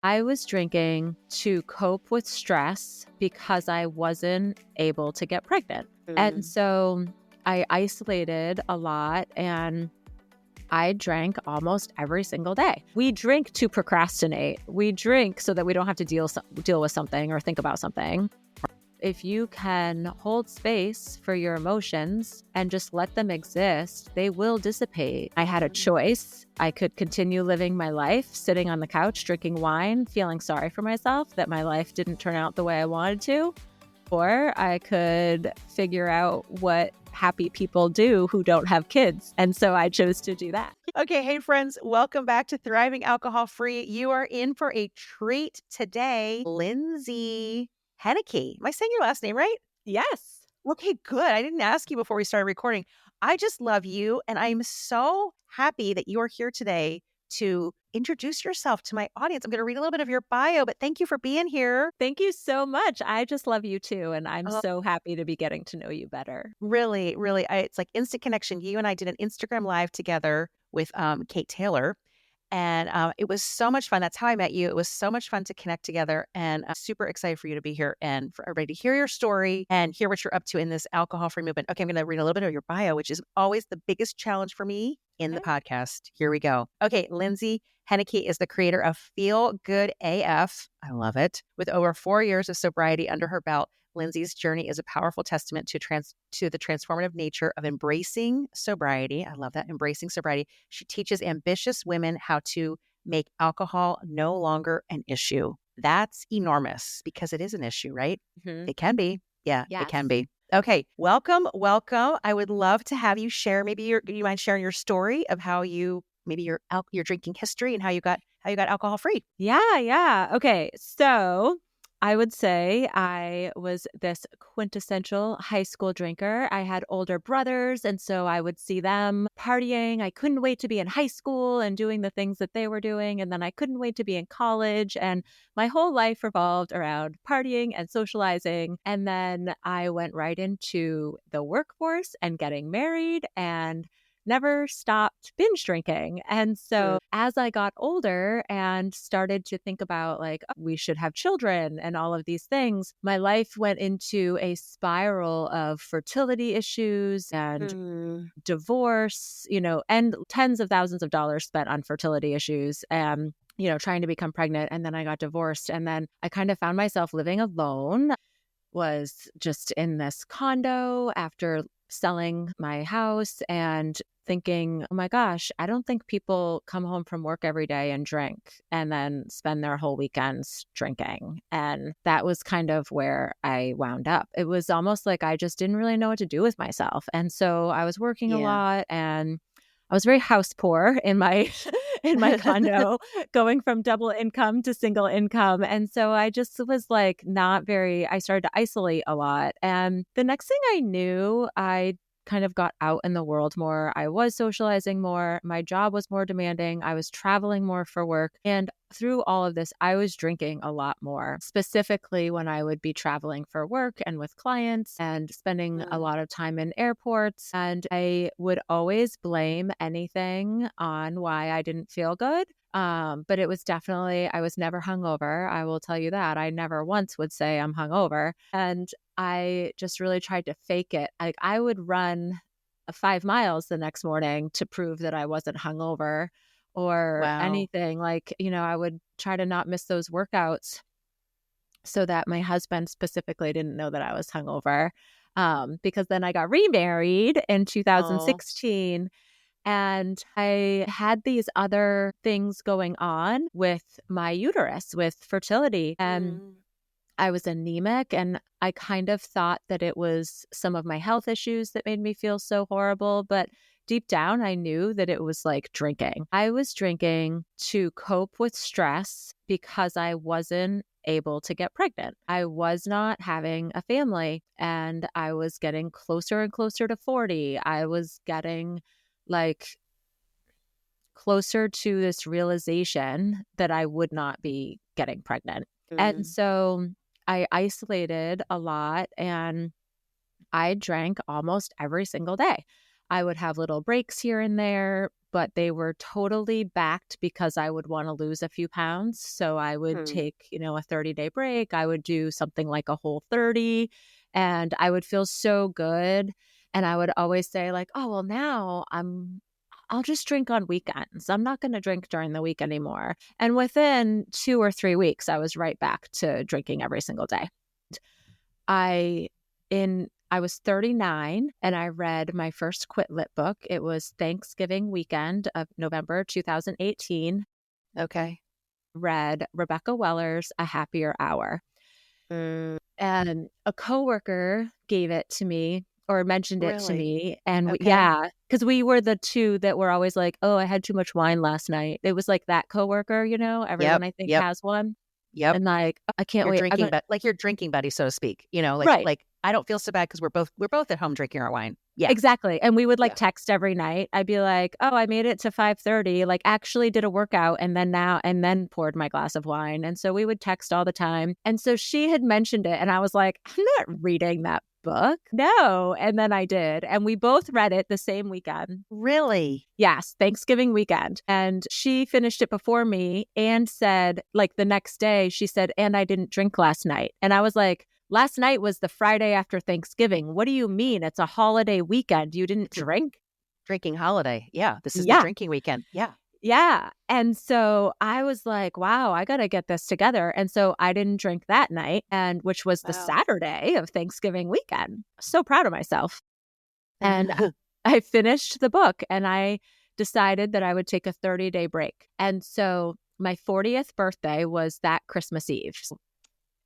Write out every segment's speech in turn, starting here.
I was drinking to cope with stress because I wasn't able to get pregnant. And so I isolated a lot and I drank almost every single day. We drink to procrastinate. We drink so that we don't have to deal with something or think about something. If you can hold space for your emotions and just let them exist, they will dissipate. I had a choice. I could continue living my life, sitting on the couch, drinking wine, feeling sorry for myself that my life didn't turn out the way I wanted to. Or I could figure out what happy people do who don't have kids. And so I chose to do that. Okay. Hey, friends, welcome back to Thriving Alcohol Free. You are in for a treat today. Lindsay Hennekey. Am I saying your last name right? Yes. Okay, good. I didn't ask you before we started recording. I just love you. And I'm so happy that you are here today to introduce yourself to my audience. I'm going to read a little bit of your bio, but thank you for being here. Thank you so much. I just love you too. And I'm so happy to be getting to know you better. Really, really. It's like instant connection. You and I did an Instagram live together with Kate Taylor. And it was so much fun. That's how I met you. It was so much fun to connect together, and I'm super excited for you to be here and for everybody to hear your story and hear what you're up to in this alcohol-free movement. Okay, I'm going to read a little bit of your bio, which is always the biggest challenge for me in the podcast. Here we go. Okay, Lindsay Hennekey is the creator of Feel Good AF. I love it. With over 4 years of sobriety under her belt, Lindsay's journey is a powerful testament to the transformative nature of embracing sobriety. I love that, embracing sobriety. She teaches ambitious women how to make alcohol no longer an issue. That's enormous because it is an issue, right? Mm-hmm. It can be. Yeah, Yes. It can be. Okay, welcome. I would love to have you share. Maybe you mind sharing your story of how you maybe your drinking history and how you got alcohol free. Yeah. Okay, so I would say I was this quintessential high school drinker. I had older brothers, and so I would see them partying. I couldn't wait to be in high school and doing the things that they were doing. And then I couldn't wait to be in college. And my whole life revolved around partying and socializing. And then I went right into the workforce and getting married and never stopped binge drinking. And so as I got older and started to think about like, oh, we should have children and all of these things, my life went into a spiral of fertility issues and divorce, and tens of thousands of dollars spent on fertility issues. Trying to become pregnant. And then I got divorced. And then I kind of found myself living alone, was just in this condo after selling my house and thinking, oh my gosh, I don't think people come home from work every day and drink and then spend their whole weekends drinking. And that was kind of where I wound up. It was almost like I just didn't really know what to do with myself. And so I was working a lot and I was very house poor in my condo, going from double income to single income. And so I just was like I started to isolate a lot. And the next thing I knew, I kind of got out in the world more. I was socializing more. My job was more demanding. I was traveling more for work. And through all of this, I was drinking a lot more, specifically when I would be traveling for work and with clients and spending a lot of time in airports. And I would always blame anything on why I didn't feel good. But it was definitely, I was never hungover. I will tell you that. I never once would say I'm hungover. And I just really tried to fake it. Like I would run 5 miles the next morning to prove that I wasn't hungover or anything. Like, I would try to not miss those workouts so that my husband specifically didn't know that I was hungover. Because then I got remarried in 2016. And I had these other things going on with my uterus, with fertility. And I was anemic, and I kind of thought that it was some of my health issues that made me feel so horrible. But deep down, I knew that it was like drinking. I was drinking to cope with stress because I wasn't able to get pregnant. I was not having a family, and I was getting closer and closer to 40. I was getting like closer to this realization that I would not be getting pregnant. And so I isolated a lot and I drank almost every single day. I would have little breaks here and there, but they were totally backed because I would want to lose a few pounds. So I would take, a 30-day break. I would do something like a Whole30 and I would feel so good. And I would always say like, oh, well, now I'll just drink on weekends. I'm not going to drink during the week anymore. And within 2 or 3 weeks, I was right back to drinking every single day. I was 39 and I read my first Quit Lit book. It was Thanksgiving weekend of November 2018. Okay. Read Rebecca Weller's A Happier Hour. And a coworker gave it to me or mentioned it to me. And because we were the two that were always like, oh, I had too much wine last night. It was like that coworker, everyone I think has one. Yep. And like, I can't your wait. Drinking, like your drinking buddy, so to speak, right. Like I don't feel so bad because we're both at home drinking our wine. Yeah, exactly. And we would text every night. I'd be like, oh, I made it to 5:30, like actually did a workout and then poured my glass of wine. And so we would text all the time. And so she had mentioned it and I was like, I'm not reading that book. No. And then I did. And we both read it the same weekend. Really? Yes. Thanksgiving weekend. And she finished it before me and said, like the next day, she said, and I didn't drink last night. And I was like, last night was the Friday after Thanksgiving. What do you mean? It's a holiday weekend. You didn't drink? Drinking holiday. Yeah. This is the drinking weekend. Yeah. Yeah. And so I was like, wow, I got to get this together. And so I didn't drink that night, which was the Saturday of Thanksgiving weekend. So proud of myself. And I finished the book and I decided that I would take a 30-day break. And so my 40th birthday was that Christmas Eve,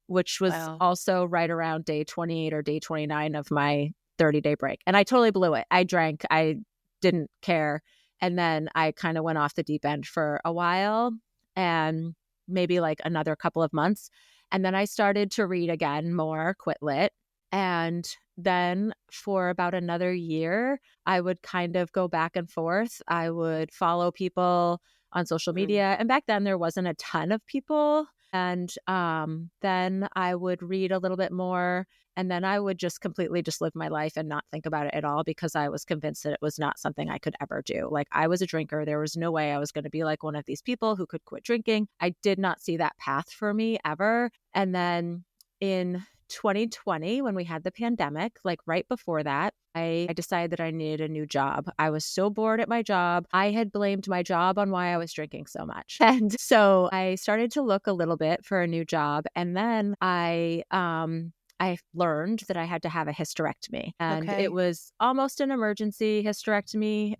which was also right around day 28 or day 29 of my 30-day break. And I totally blew it. I drank. I didn't care. And then I kind of went off the deep end for a while and maybe like another couple of months. And then I started to read again more Quit Lit. And then for about another year, I would kind of go back and forth. I would follow people on social media. And back then there wasn't a ton of people. And then I would read a little bit more. And then I would just completely just live my life and not think about it at all because I was convinced that it was not something I could ever do. Like I was a drinker. There was no way I was going to be like one of these people who could quit drinking. I did not see that path for me ever. And then in 2020, when we had the pandemic, like right before that, I decided that I needed a new job. I was so bored at my job. I had blamed my job on why I was drinking so much. And so I started to look a little bit for a new job. And then I learned that I had to have a hysterectomy. And it was almost an emergency hysterectomy.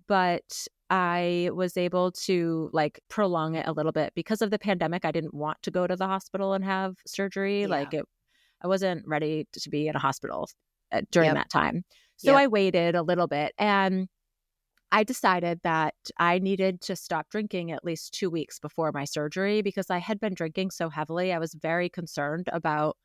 But I was able to like prolong it a little bit because of the pandemic. I didn't want to go to the hospital and have surgery. I wasn't ready to be in a hospital during that time. So I waited a little bit and I decided that I needed to stop drinking at least 2 weeks before my surgery because I had been drinking so heavily. I was very concerned about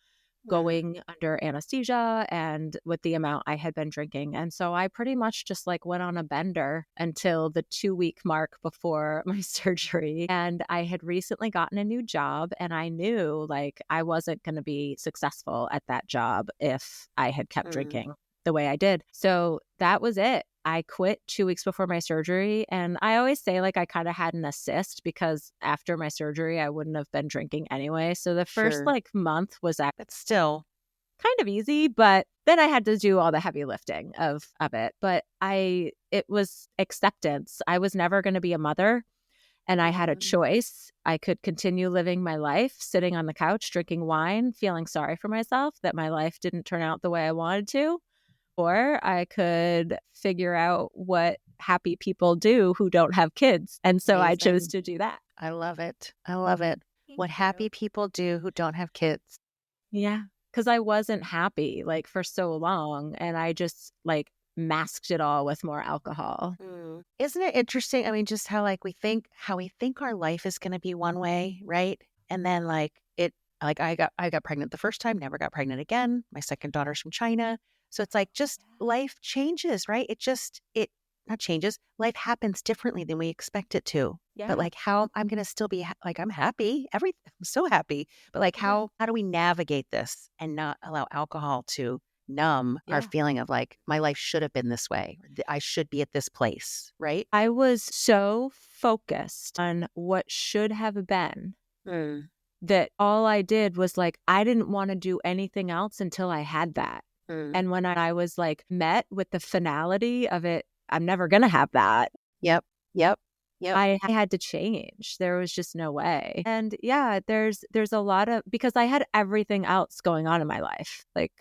going under anesthesia and with the amount I had been drinking. And so I pretty much just like went on a bender until the 2-week mark before my surgery. And I had recently gotten a new job and I knew like I wasn't going to be successful at that job if I had kept drinking the way I did. So that was it. I quit 2 weeks before my surgery. And I always say like I kind of had an assist because after my surgery, I wouldn't have been drinking anyway. So the first like month was That's still kind of easy, but then I had to do all the heavy lifting of it. But it was acceptance. I was never going to be a mother and I had a choice. I could continue living my life, sitting on the couch, drinking wine, feeling sorry for myself that my life didn't turn out the way I wanted to. Or I could figure out what happy people do who don't have kids. And so I chose to do that. I love it. I love it. What happy people do who don't have kids. Yeah. Because I wasn't happy like for so long. And I just like masked it all with more alcohol. Isn't it interesting? I mean, just how like we think our life is going to be one way, right? And then like I got pregnant the first time, never got pregnant again. My second daughter's from China. So it's like just life changes, right? It not changes. Life happens differently than we expect it to. Yeah. But like how I'm going to still be like, I'm happy. I'm so happy. But like how do we navigate this and not allow alcohol to numb our Yeah. feeling of like, my life should have been this way. I should be at this place, right? I was so focused on what should have been Mm, that all I did was like, I didn't want to do anything else until I had that. mm. And when I was like met with the finality of it, I'm never going to have that. Yep. Yep. Yep. I had to change. There was just no way. And yeah, there's a lot of, because I had everything else going on in my life. Like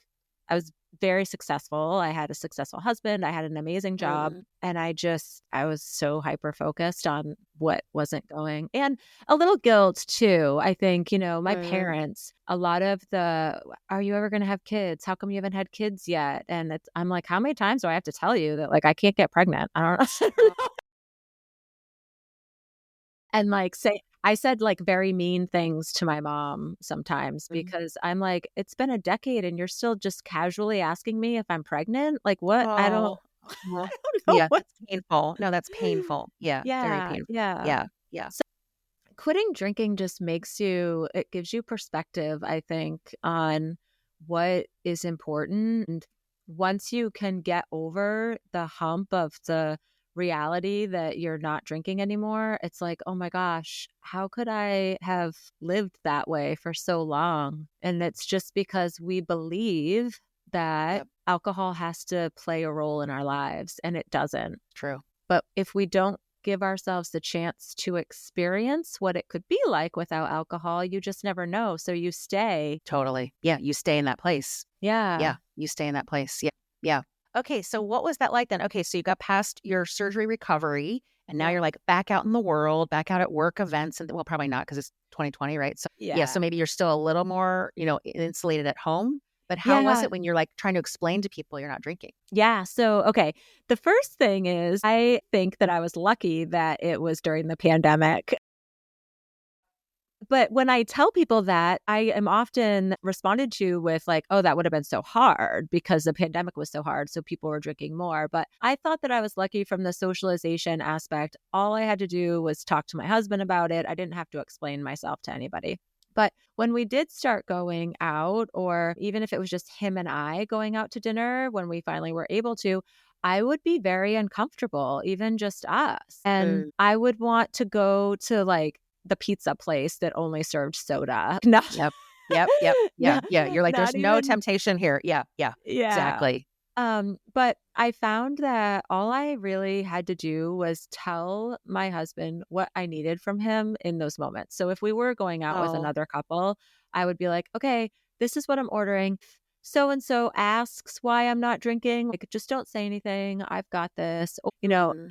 I was very successful. I had a successful husband. I had an amazing job. Mm, And I was so hyper focused on what wasn't going. And a little guilt too. I think, my mm. parents, a lot of are you ever going to have kids? How come you haven't had kids yet? And I'm like, how many times do I have to tell you that like I can't get pregnant? I don't know. And like I said like very mean things to my mom sometimes Mm. because I'm like, it's been a decade and you're still just casually asking me if I'm pregnant. Like what? I don't, Oh, I oh. don't know Yeah, what. that's painful. No, that's painful. Yeah, very Yeah, painful. yeah. Yeah, yeah. So quitting drinking just it gives you perspective, I think, on what is important. And once you can get over the hump of the reality that you're not drinking anymore, it's like, oh my gosh, how could I have lived that way for so long? And it's just because we believe that Yep, alcohol has to play a role in our lives, and it doesn't. true. But if we don't give ourselves the chance to experience what it could be like without alcohol, you just never know. So you stay. Totally. Yeah, you stay in that place. Yeah. Yeah, you stay in that place. Yeah, yeah. Okay, so what was that like then? Okay, so you got past your surgery recovery, and now Yep. you're like back out in the world, back out at work events, and well, probably not because it's 2020, right? So yeah, Yeah. so maybe you're still a little more, insulated at home. But how was Yeah. it when you're like trying to explain to people you're not drinking? Yeah. So, okay. The first thing is, I think that I was lucky that it was during the pandemic. But when I tell people that, I am often responded to with like, oh, that would have been so hard because the pandemic was so hard. So people were drinking more. But I thought that I was lucky from the socialization aspect. All I had to do was talk to my husband about it. I didn't have to explain myself to anybody. But when we did start going out, or even if it was just him and I going out to dinner, when we finally were able to, I would be very uncomfortable, even just us. And Mm, I would want to go to like the pizza place that only served soda. Not, yep. Yep. Yep. Yeah. not, Yeah. You're like, there's not no even, temptation here. Yeah. Yeah. yeah. Exactly. But I found that all I really had to do was tell my husband what I needed from him in those moments. So if we were going out with Oh. another couple, I would be like, okay, this is what I'm ordering. So and so asks why I'm not drinking. Like, just don't say anything. I've got this. Mm,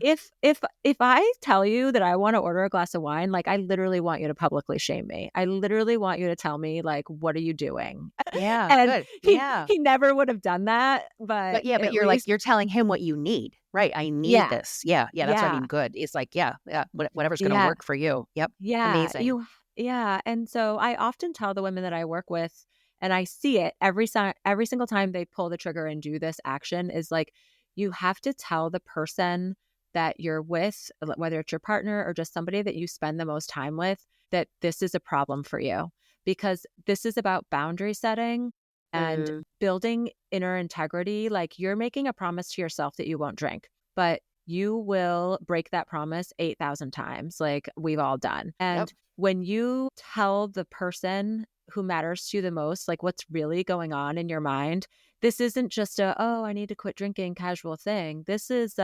If I tell you that I want to order a glass of wine, like I literally want you to publicly shame me. I literally want you to tell me like, what are you doing? yeah. And Good. he Yeah. he never would have done that, but But yeah, but at you're like, least you're telling him what you need, right? I need yeah, this. Yeah. Yeah. That's what I yeah, mean. Good. It's like, yeah. Yeah. Whatever's going to yeah, work for you. Yep. yeah, Amazing. yeah, and so I often tell the women that I work with, and I see it every single time they pull the trigger and do this action is like, you have to tell the person that you're with, whether it's your partner or just somebody that you spend the most time with, that this is a problem for you because this is about boundary setting and Mm, building inner integrity. Like you're making a promise to yourself that you won't drink, but you will break that promise 8,000 times, like we've all done. yep. And when you tell the person who matters to you the most, like what's really going on in your mind, this isn't just oh, I need to quit drinking casual thing. This is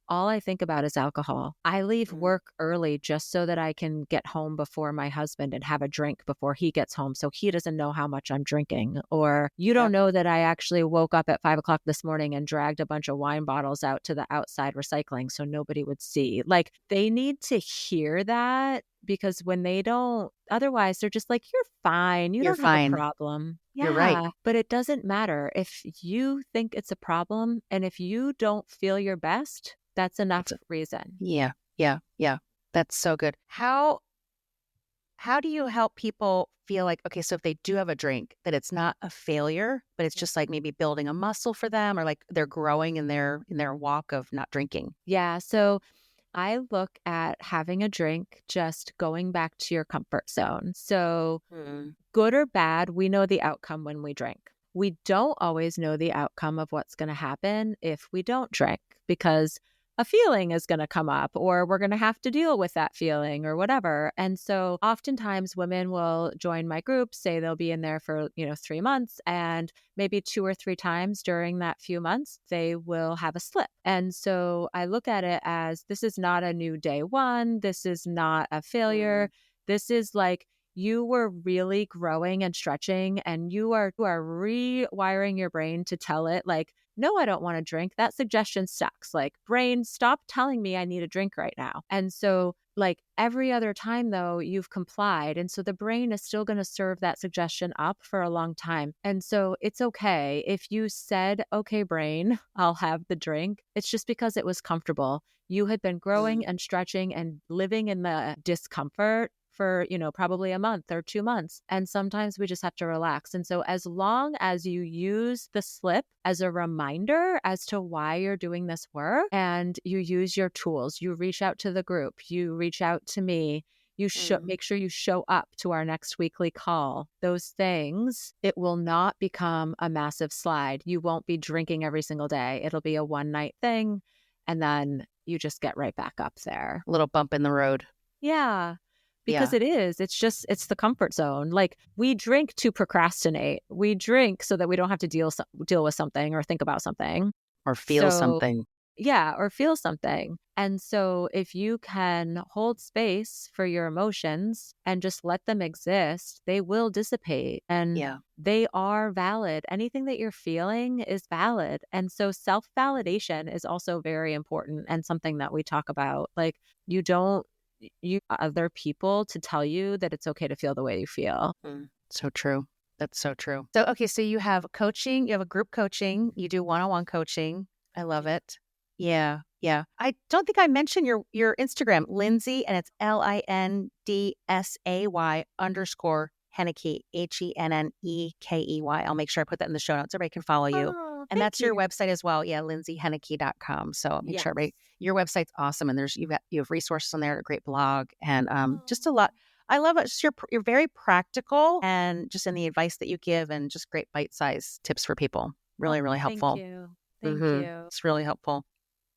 all I think about is alcohol. I leave Mm, work early just so that I can get home before my husband and have a drink before he gets home so he doesn't know how much I'm drinking. Or you don't yep. know that I actually woke up at 5 o'clock this morning and dragged a bunch of wine bottles out to the outside recycling so nobody would see. Like they need to hear that because when they don't, otherwise they're just like, you're fine. You You're don't have a fine. problem. You're right. Yeah, but it doesn't matter. If you think it's a problem and if you don't feel your best, that's enough It's a, reason. yeah. Yeah. Yeah. That's so good. How do you help people feel like, okay, so if they do have a drink, that it's not a failure, but it's just like maybe building a muscle for them or like they're growing in their walk of not drinking? Yeah. So I look at having a drink just going back to your comfort zone. So, Mm, good or bad, we know the outcome when we drink. we don't always know the outcome of what's going to happen if we don't drink, because a feeling is going to come up or we're going to have to deal with that feeling or whatever. And so oftentimes women will join my group, say they'll be in there for, 3 months, and maybe 2 or 3 times during that few months, they will have a slip. And so I look at it as, this is not a new day one. This is not a failure. This is like, you were really growing and stretching, and you are rewiring your brain to tell it like, no, I don't want to drink. That suggestion sucks. Like, brain, stop telling me I need a drink right now. And so like every other time though, you've complied. And so the brain is still going to serve that suggestion up for a long time. And so it's okay if you said, okay, brain, I'll have the drink. It's just because it was comfortable. You had been growing and stretching and living in the discomfort for, probably a month or 2 months. And sometimes we just have to relax. And so as long as you use the slip as a reminder as to why you're doing this work, and you use your tools, you reach out to the group, you reach out to me, you make sure you show up to our next weekly call, those things, it will not become a massive slide. You won't be drinking every single day. It'll be a one night thing. And then you just get right back up there. A little bump in the road. Yeah. Because it's the comfort zone. Like, we drink to procrastinate. We drink so that we don't have to deal with something or think about something. Or feel something. Yeah, or feel something. And so if you can hold space for your emotions and just let them exist, they will dissipate. And they are valid. Anything that you're feeling is valid. And so self-validation is also very important and something that we talk about. Like, you other people to tell you that it's okay to feel the way you feel. So true. That's so true. So, okay. So you have coaching, you have a group coaching, you do one-on-one coaching. I love it. Yeah. Yeah. I don't think I mentioned your Instagram, Lindsay, and it's LINDSAY__ Hennekey, HENNEKEY. I'll make sure I put that in the show notes. Everybody can follow you. And that's your website as well. Yeah, lindsayhennekey.com. So make sure your website's awesome. And you have resources on there, a great blog, and just a lot. I love it. Just you're very practical, and just in the advice that you give, and just great bite-sized tips for people. Really, really helpful. Thank you. Thank you. It's really helpful.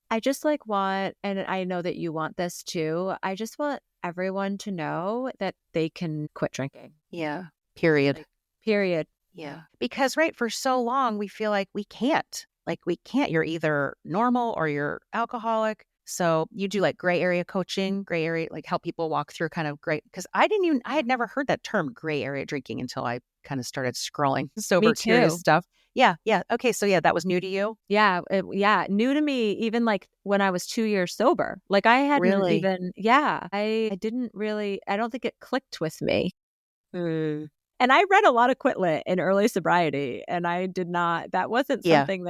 I just want, and I know that you want this too, I just want everyone to know that they can quit drinking. Yeah. Period. Period. Yeah. Because, for so long, we feel like we can't. You're either normal or you're alcoholic. So you do like gray area coaching, gray area, like help people walk through kind of gray. Because I had never heard that term gray area drinking until I kind of started scrolling sober curious stuff. Yeah. Yeah. Okay. So that was new to you? Yeah. New to me, even like when I was 2 years sober. Like, I hadn't even, I didn't really, I don't think it clicked with me. And I read a lot of Quit Lit in early sobriety, and that wasn't something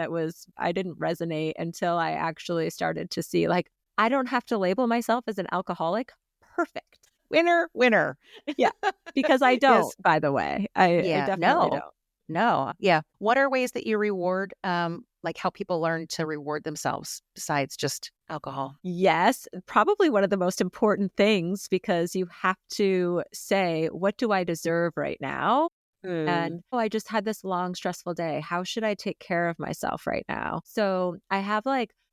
I didn't resonate until I actually started to see, like, I don't have to label myself as an alcoholic. Perfect. Winner. Yeah. Because I don't, by the way. I definitely don't. No. Yeah. What are ways that you reward, help people learn to reward themselves besides just alcohol? Yes. Probably one of the most important things, because you have to say, what do I deserve right now? And I just had this long, stressful day. How should I take care of myself right now? So I have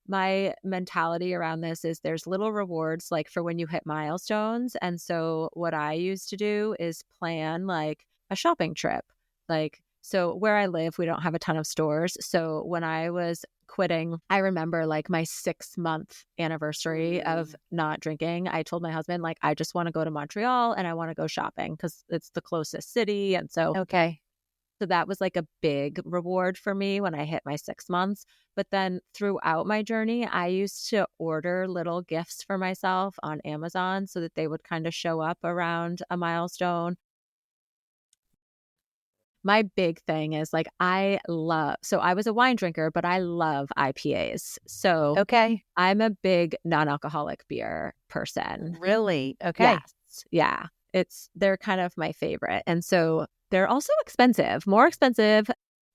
my mentality around this is there's little rewards like for when you hit milestones. And so what I used to do is plan like a shopping trip. So where I live, we don't have a ton of stores. So when I was quitting, I remember like my 6-month anniversary of not drinking. I told my husband, like, I just want to go to Montreal and I want to go shopping because it's the closest city. And so, so that was like a big reward for me when I hit my 6 months. But then throughout my journey, I used to order little gifts for myself on Amazon so that they would kind of show up around a milestone. My big thing is so I was a wine drinker, but I love IPAs. So I'm a big non-alcoholic beer person. Really? Okay. Yes. Yeah. They're kind of my favorite. And so they're also expensive, more expensive.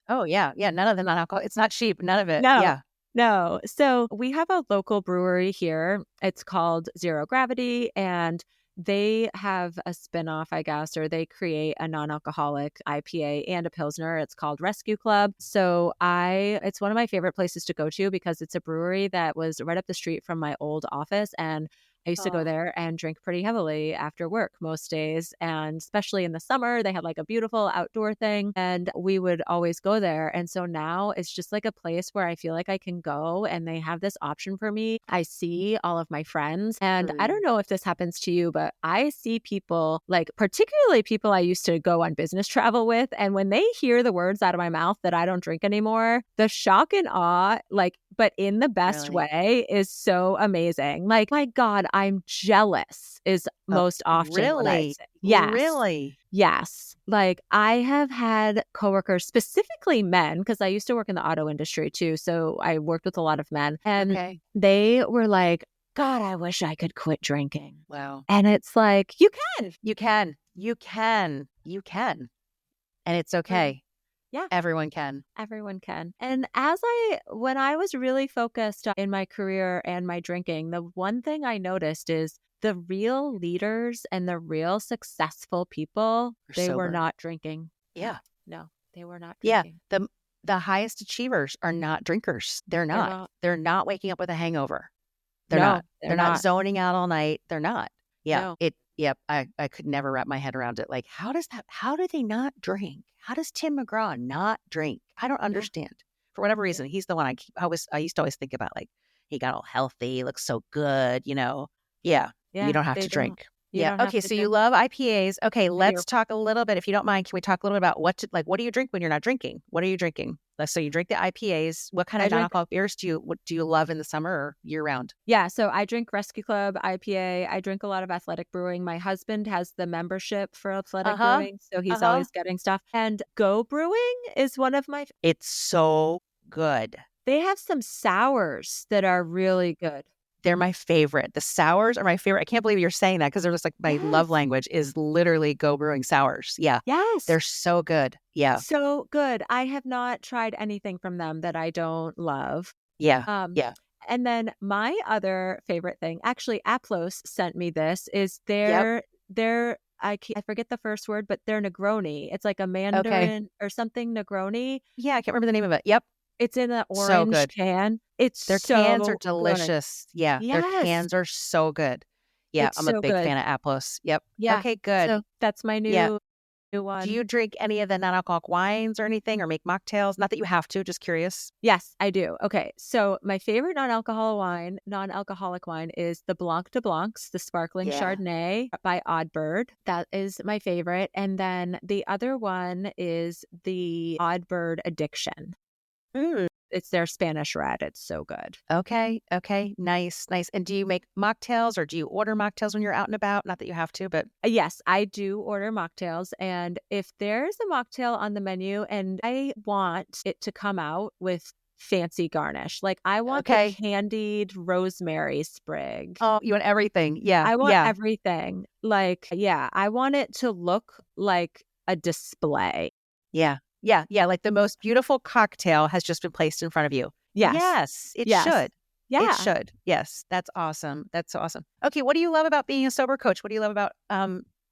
Oh yeah. Yeah. None of the non-alcoholic. It's not cheap. None of it. No. Yeah. No. So we have a local brewery here. It's called Zero Gravity, and they have a spinoff, I guess, or they create a non-alcoholic IPA and a Pilsner. It's called Rescue Club. So it's one of my favorite places to go to because it's a brewery that was right up the street from my old office. And I used to go Oh, there and drink pretty heavily after work most days. And especially in the summer, they had like a beautiful outdoor thing and we would always go there. And so now it's just like a place where I feel like I can go and they have this option for me. I see all of my friends and I don't know if this happens to you, but I see people like particularly people I used to go on business travel with. And when they hear the words out of my mouth that I don't drink anymore, the shock and awe, like, but in the best really? way is so amazing. Like, my God, I'm jealous is Oh, most often what I really? say. Yes. Really? Yes. Like I have had coworkers, specifically men, because I used to work in the auto industry too. So I worked with a lot of men and Okay. they were like, God, I wish I could quit drinking. Wow. And it's like, you can. You can. You can. You can. And it's okay. Yeah. Everyone can. Everyone can. And when I was really focused in my career and my drinking, the one thing I noticed is the real leaders and the real successful people, They're they were sober. not drinking. Yeah. No, they were not Yeah. drinking. The highest achievers are not drinkers. They're not. They're not waking up with a hangover. They're No, not. they're They're not not. zoning out all night. They're not. Yeah. No. Yep. I could never wrap my head around it. Like, how do they not drink? How does Tim McGraw not drink? I don't understand. For whatever reason, he's the one I used to always think about, like, he got all healthy, looks so good, you know? Yeah. You don't have they to don't. drink. You Yeah. don't have Okay. to So you drink. love IPAs. Okay. do. Let's talk a little bit. If you don't mind, can we talk a little bit about what do you drink when you're not drinking? What are you drinking? So you drink the IPAs. What kind I of drink non-alcoholic beers do you love in the summer or year round? Yeah, so I drink Rescue Club IPA. I drink a lot of Athletic Brewing. My husband has the membership for Athletic Uh-huh. Brewing, so he's Uh-huh. always getting stuff. And Go Brewing is one of my It's so good. They have some sours that are really good. They're my favorite. The sours are my favorite. I can't believe you're saying that because they're just like my love Yes. language is literally Go Brewing sours. Yeah. Yes. They're so good. Yeah. So good. I have not tried anything from them that I don't love. Yeah. Yeah. And then my other favorite thing, actually, Aplos sent me this, is Yep. I forget the first word, but they're Negroni. It's like a Mandarin or something Negroni. Yeah. I can't remember the name of it. Yep. It's in an So orange good. can. It's Their so cans are good. delicious. Yeah. Their Yes. cans are so good. Yeah. It's I'm a so big good. fan of Aplos. Yep. Yeah. Okay. Good. So that's my new one. Do you drink any of the non-alcoholic wines or anything or make mocktails? Not that you have to, just curious. Yes, I do. Okay. So my favorite non-alcoholic wine is the Blanc de Blancs, the sparkling Yeah. Chardonnay by Oddbird. That is my favorite. And then the other one is the Oddbird Addiction. It's their Spanish red. It's so good. Okay. Nice. And do you make mocktails or do you order mocktails when you're out and about? Not that you have to, but Yes, I do order mocktails. And if there's a mocktail on the menu and I want it to come out with fancy garnish, like I want the candied rosemary sprig. Oh, you want everything. Yeah. I want everything. Like, yeah, I want it to look like a display. Yeah. Like the most beautiful cocktail has just been placed in front of you. Yes. It Yes. should. Yeah. It should. Yes. That's awesome. That's so awesome. Okay. What do you love about being a sober coach? What do you love about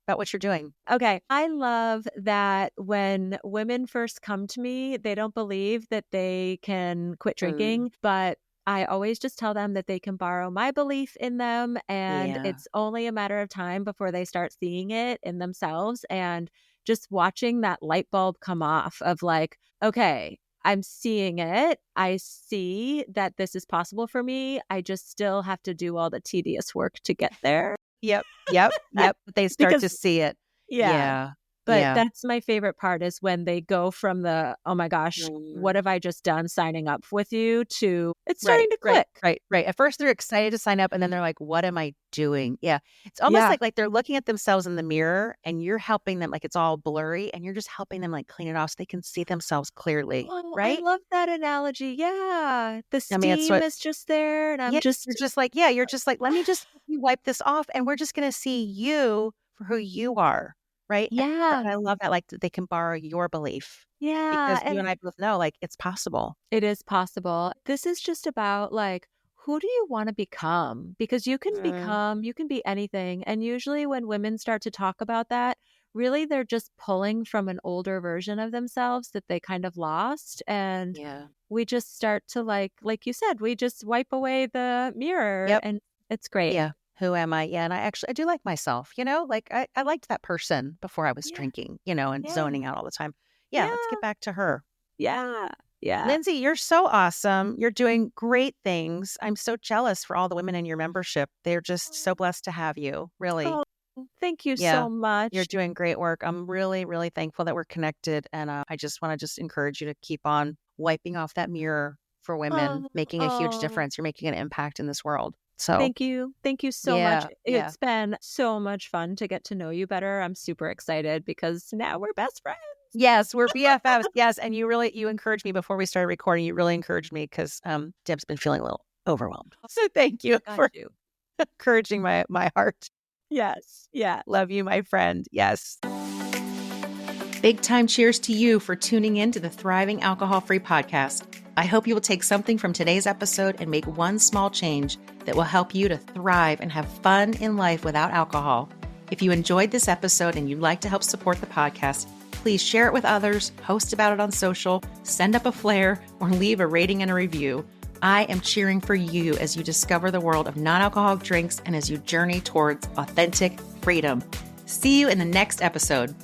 what you're doing? Okay. I love that when women first come to me, they don't believe that they can quit drinking, but I always just tell them that they can borrow my belief in them and it's only a matter of time before they start seeing it in themselves. And just watching that light bulb come off of like, okay, I'm seeing it. I see that this is possible for me. I just still have to do all the tedious work to get there. Yep. They start to see it. Yeah. But that's my favorite part is when they go from the, oh my gosh, what have I just done signing up with you to it's starting to click. Right. At first they're excited to sign up and then they're like, what am I doing? Yeah. It's almost like they're looking at themselves in the mirror and you're helping them, like it's all blurry and you're just helping them like clean it off so they can see themselves clearly. Oh, right? I love that analogy. Yeah. The steam is just there and you're just like, let me just wipe this off and we're just going to see you for who you are. Right? Yeah. And I love that, like, they can borrow your belief. Yeah. Because you and I both know, like, it's possible. It is possible. This is just about, like, who do you want to become? Because you can be anything. And usually when women start to talk about that, really they're just pulling from an older version of themselves that they kind of lost. And Yeah. we just start to like you said, we just wipe away the mirror Yep. and it's great. Yeah. Who am I? Yeah. And I do like myself, like I liked that person before I was Yeah. drinking, and Yeah. zoning out all the time. Yeah. Yeah. Let's get back to her. Yeah. Yeah. Lindsay, you're so awesome. You're doing great things. I'm so jealous for all the women in your membership. They're just so blessed to have you, really. Oh, thank you Yeah, so much. You're doing great work. I'm really, really thankful that we're connected. And I just want to encourage you to keep on wiping off that mirror for women, making a huge difference. You're making an impact in this world. So thank you. Thank you so much. It's been so much fun to get to know you better. I'm super excited because now we're best friends. Yes, we're BFFs. Yes. And you encouraged me before we started recording. You really encouraged me because Deb's been feeling a little overwhelmed. So thank you for encouraging my heart. Yes. Yeah. Love you, my friend. Yes. Big time cheers to you for tuning in to the Thriving Alcohol-Free podcast. I hope you will take something from today's episode and make one small change that will help you to thrive and have fun in life without alcohol. If you enjoyed this episode and you'd like to help support the podcast, please share it with others, post about it on social, send up a flare, or leave a rating and a review. I am cheering for you as you discover the world of non-alcoholic drinks and as you journey towards authentic freedom. See you in the next episode.